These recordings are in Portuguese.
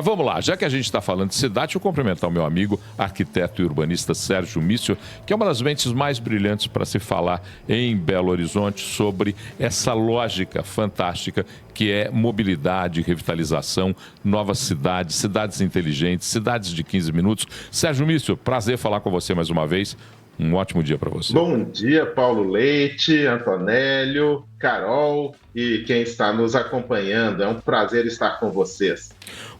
Vamos lá, já que a gente está falando de cidade, deixa eu cumprimentar o meu amigo, arquiteto e urbanista Sérgio Mício, que é uma das mentes mais brilhantes para se falar em Belo Horizonte sobre essa lógica fantástica que é mobilidade, revitalização, novas cidades, cidades inteligentes, cidades de 15 minutos. Sérgio Mício, prazer falar com você mais uma vez. Um ótimo dia para você. Bom dia, Paulo Leite, Antonélio, Carol e quem está nos acompanhando. É um prazer estar com vocês.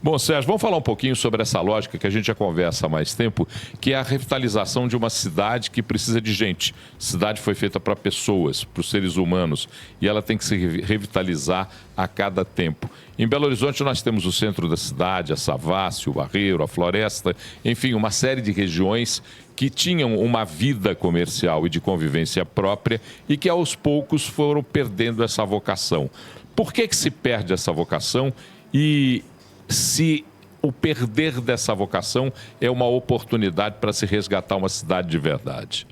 Bom, Sérgio, vamos falar um pouquinho sobre essa lógica que a gente já conversa há mais tempo, que é a revitalização de uma cidade que precisa de gente. Cidade foi feita para pessoas, para os seres humanos, e ela tem que se revitalizar a cada tempo. Em Belo Horizonte nós temos o centro da cidade, a Savassi, o Barreiro, a Floresta, enfim, uma série de regiões que tinham uma vida comercial e de convivência própria e que aos poucos foram perdendo essa vocação. Por que se perde essa vocação e se o perder dessa vocação é uma oportunidade para se resgatar uma cidade de verdade?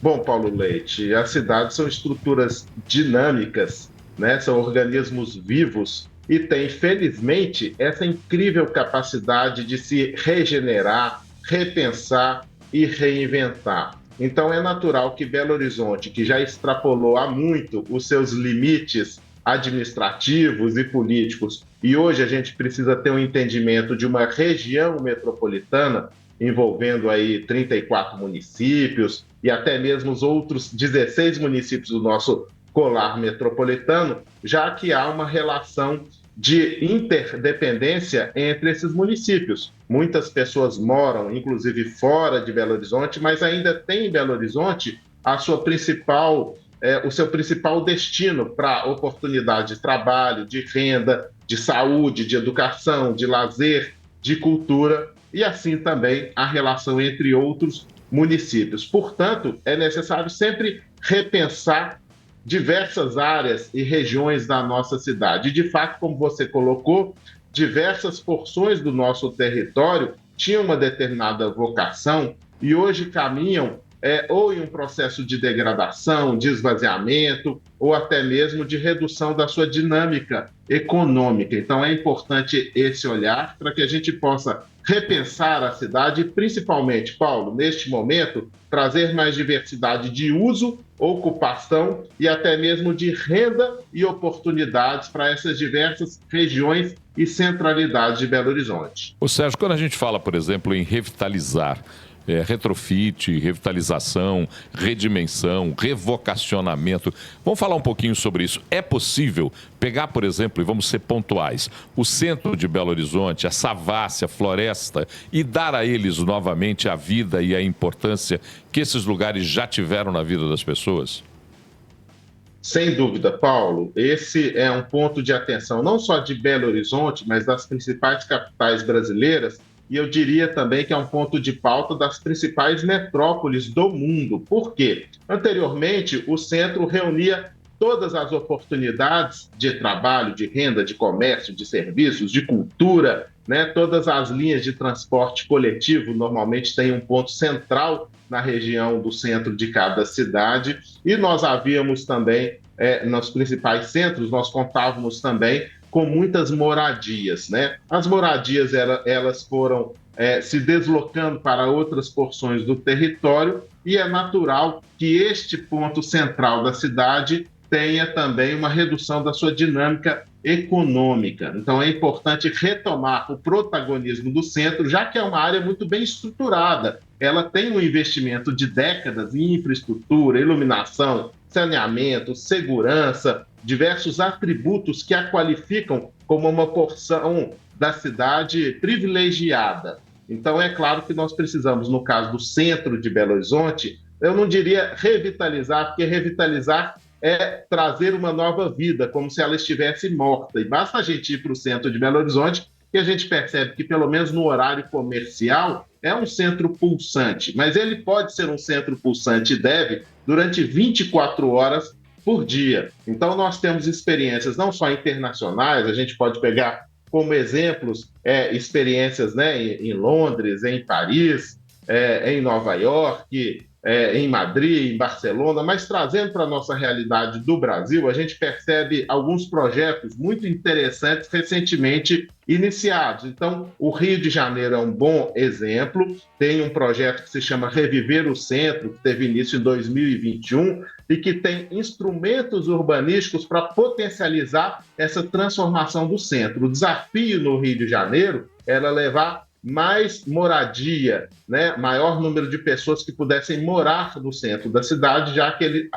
Bom, Paulo Leite, as cidades são estruturas dinâmicas, né? São organismos vivos e têm, felizmente, essa incrível capacidade de se regenerar, repensar e reinventar. Então, é natural que Belo Horizonte, que já extrapolou há muito os seus limites administrativos e políticos, e hoje a gente precisa ter um entendimento de uma região metropolitana envolvendo aí 34 municípios e até mesmo os outros 16 municípios do nosso colar metropolitano, já que há uma relação de interdependência entre esses municípios. Muitas pessoas moram, inclusive, fora de Belo Horizonte, mas ainda tem em Belo Horizonte a sua o seu principal destino para oportunidade de trabalho, de renda, de saúde, de educação, de lazer, de cultura e assim também a relação entre outros municípios. Portanto, é necessário sempre repensar diversas áreas e regiões da nossa cidade. E, de fato, como você colocou, diversas porções do nosso território tinham uma determinada vocação e hoje caminham ou em um processo de degradação, de esvaziamento, ou até mesmo de redução da sua dinâmica econômica. Então, é importante esse olhar para que a gente possa repensar a cidade e, principalmente, Paulo, neste momento, trazer mais diversidade de uso, ocupação e até mesmo de renda e oportunidades para essas diversas regiões e centralidades de Belo Horizonte. Ô Sérgio, quando a gente fala, por exemplo, em revitalizar, retrofit, revitalização, redimensão, revocacionamento. Vamos falar um pouquinho sobre isso. É possível pegar, por exemplo, e vamos ser pontuais, o centro de Belo Horizonte, a Savassi, a Floresta, e dar a eles novamente a vida e a importância que esses lugares já tiveram na vida das pessoas? Sem dúvida, Paulo, esse é um ponto de atenção não só de Belo Horizonte, mas das principais capitais brasileiras, e eu diria também que é um ponto de pauta das principais metrópoles do mundo. Por quê? Anteriormente, o centro reunia todas as oportunidades de trabalho, de renda, de comércio, de serviços, de cultura, né? Todas as linhas de transporte coletivo normalmente têm um ponto central na região do centro de cada cidade, e nós havíamos também, nos principais centros, nós contávamos também com muitas moradias, né? As moradias, elas foram se deslocando para outras porções do território e é natural que este ponto central da cidade tenha também uma redução da sua dinâmica econômica. Então, é importante retomar o protagonismo do centro, já que é uma área muito bem estruturada. Ela tem um investimento de décadas em infraestrutura, iluminação, saneamento, segurança, diversos atributos que a qualificam como uma porção da cidade privilegiada. Então, é claro que nós precisamos, no caso do centro de Belo Horizonte, eu não diria revitalizar, porque revitalizar é trazer uma nova vida, como se ela estivesse morta. E basta a gente ir para o centro de Belo Horizonte que a gente percebe que, pelo menos no horário comercial, é um centro pulsante. Mas ele pode ser um centro pulsante e deve durante 24 horas por dia. Então, nós temos experiências não só internacionais, a gente pode pegar como exemplos experiências, né, em Londres, em Paris, em Nova York, em Madrid, em Barcelona, mas trazendo para a nossa realidade do Brasil, a gente percebe alguns projetos muito interessantes recentemente iniciados. Então, o Rio de Janeiro é um bom exemplo, tem um projeto que se chama Reviver o Centro, que teve início em 2021 e que tem instrumentos urbanísticos para potencializar essa transformação do centro. O desafio no Rio de Janeiro era levar mais moradia, né? Maior número de pessoas que pudessem morar no centro da cidade, já que ele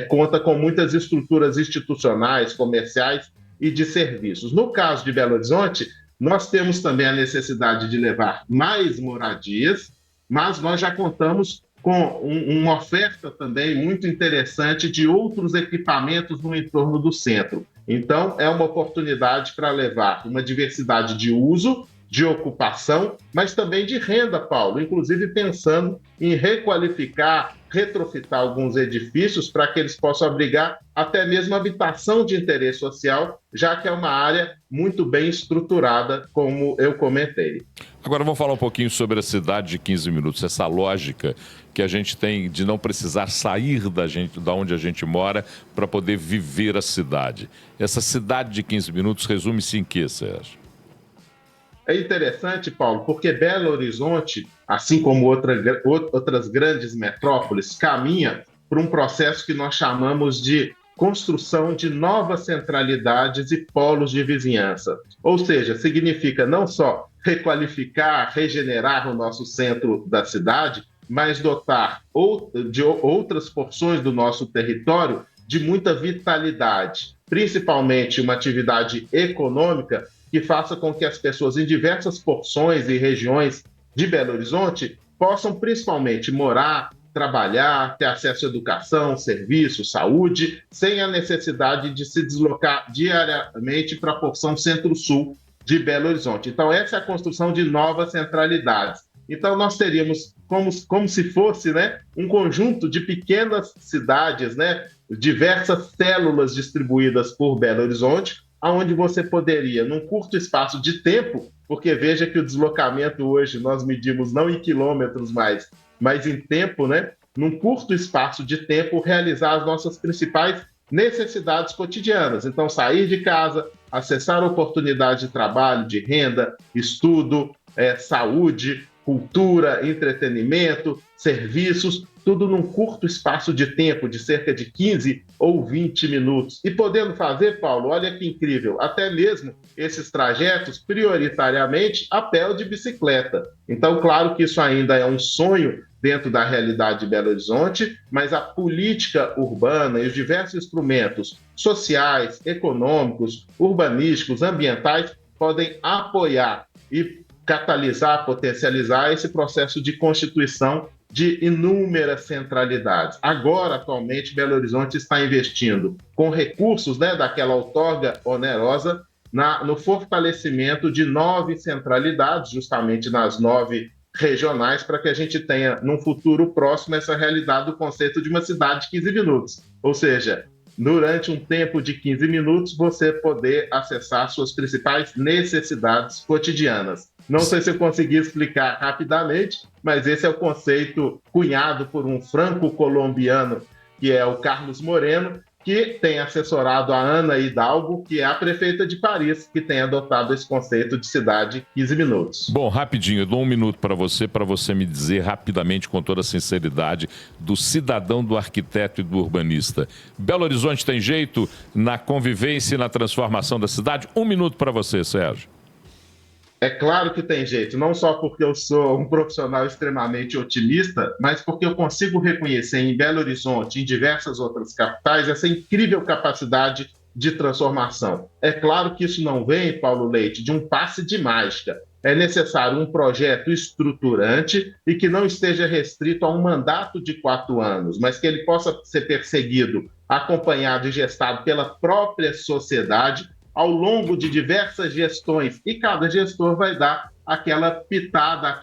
conta com muitas estruturas institucionais, comerciais e de serviços. No caso de Belo Horizonte, nós temos também a necessidade de levar mais moradias, mas nós já contamos com uma oferta também muito interessante de outros equipamentos no entorno do centro. Então, é uma oportunidade para levar uma diversidade de uso, de ocupação, mas também de renda, Paulo, inclusive pensando em requalificar, retrofitar alguns edifícios para que eles possam abrigar até mesmo habitação de interesse social, já que é uma área muito bem estruturada, como eu comentei. Agora vamos falar um pouquinho sobre a cidade de 15 minutos, essa lógica que a gente tem de não precisar sair da onde a gente mora para poder viver a cidade. Essa cidade de 15 minutos resume-se em quê, Sérgio? É interessante, Paulo, porque Belo Horizonte, assim como outras grandes metrópoles, caminha para um processo que nós chamamos de construção de novas centralidades e polos de vizinhança. Ou seja, significa não só requalificar, regenerar o nosso centro da cidade, mas dotar de outras porções do nosso território de muita vitalidade, principalmente uma atividade econômica que faça com que as pessoas em diversas porções e regiões de Belo Horizonte possam principalmente morar, trabalhar, ter acesso à educação, serviço, saúde, sem a necessidade de se deslocar diariamente para a porção centro-sul de Belo Horizonte. Então, essa é a construção de novas centralidades. Então, nós teríamos como se fosse, né, um conjunto de pequenas cidades, né, diversas células distribuídas por Belo Horizonte, onde você poderia, num curto espaço de tempo, porque veja que o deslocamento hoje nós medimos não em quilômetros mais, mas em tempo, né? Num curto espaço de tempo, realizar as nossas principais necessidades cotidianas. Então, sair de casa, acessar oportunidades de trabalho, de renda, estudo, saúde, cultura, entretenimento, serviços, tudo num curto espaço de tempo, de cerca de 15 ou 20 minutos. E podendo fazer, Paulo, olha que incrível, até mesmo esses trajetos, prioritariamente, a pé ou de bicicleta. Então, claro que isso ainda é um sonho dentro da realidade de Belo Horizonte, mas a política urbana e os diversos instrumentos sociais, econômicos, urbanísticos, ambientais podem apoiar e catalisar, potencializar esse processo de constituição de inúmeras centralidades. Agora, atualmente, Belo Horizonte está investindo com recursos, né, daquela outorga onerosa no fortalecimento de 9 centralidades, justamente nas 9 regionais, para que a gente tenha, num futuro próximo, essa realidade do conceito de uma cidade de 15 minutos. Ou seja, durante um tempo de 15 minutos, você poder acessar suas principais necessidades cotidianas. Não sei se eu consegui explicar rapidamente, mas esse é o conceito cunhado por um franco-colombiano, que é o Carlos Moreno, que tem assessorado a Ana Hidalgo, que é a prefeita de Paris, que tem adotado esse conceito de cidade 15 minutos. Bom, rapidinho, eu dou um minuto para você me dizer rapidamente, com toda a sinceridade, do cidadão, do arquiteto e do urbanista. Belo Horizonte tem jeito na convivência e na transformação da cidade? Um minuto para você, Sérgio. É claro que tem jeito, não só porque eu sou um profissional extremamente otimista, mas porque eu consigo reconhecer em Belo Horizonte, em diversas outras capitais, essa incrível capacidade de transformação. É claro que isso não vem, Paulo Leite, de um passe de mágica. É necessário um projeto estruturante e que não esteja restrito a um mandato de 4 anos, mas que ele possa ser perseguido, acompanhado e gestado pela própria sociedade ao longo de diversas gestões, e cada gestor vai dar aquela pitada,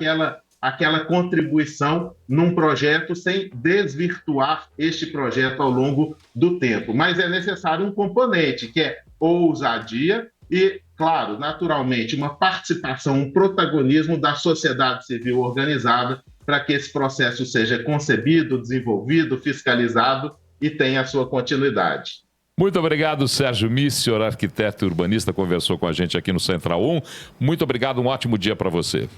aquela contribuição num projeto sem desvirtuar este projeto ao longo do tempo. Mas é necessário um componente, que é ousadia e, claro, naturalmente, uma participação, um protagonismo da sociedade civil organizada para que esse processo seja concebido, desenvolvido, fiscalizado e tenha a sua continuidade. Muito obrigado, Sérgio Miss, senhor arquiteto e urbanista, conversou com a gente aqui no Central 1. Muito obrigado, um ótimo dia para você.